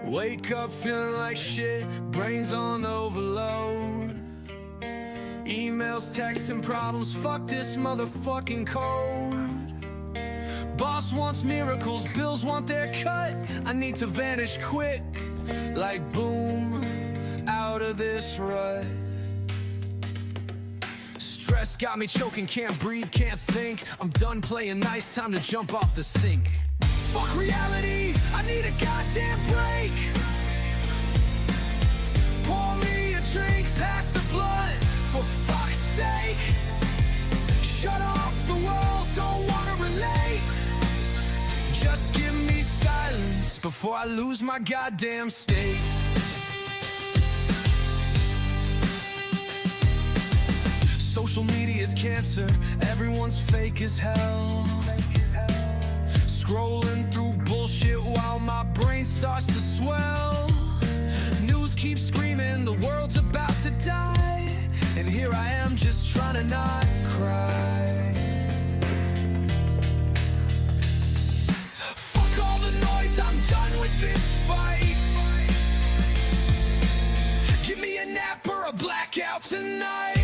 Wake up feeling like shit, brains on overload. Emails, texts, and problems, fuck this motherfucking code. Boss wants miracles, bills want their cut. I need to vanish quick, like boom, out of this rut. Stress got me choking, can't breathe, can't think. I'm done playing nice, time to jump off the sink. Fuck reality, I need a goddamn break. Pour me a drink, pass the blood, for fuck's sake. Shut off the world, don't wanna relate. Just give me silence before I lose my goddamn state. Social media is cancer, everyone's fake as hell. Scrolling through bullshit while my brain starts to swell. News keeps screaming, the world's about to die, and here I am just trying to not cry. Fuck all the noise, I'm done with this fight. Give me a nap or a blackout tonight.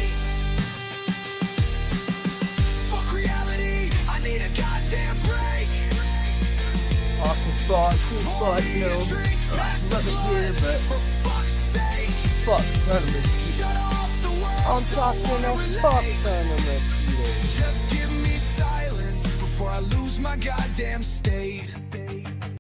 Fuck reality, I need a goddamn break. Awesome spot, cool spot, you know. Love it here, but fuck ton of mosquitoes. I'm talking a fuck ton of mosquitoes. Just give me silence before I lose my goddamn state.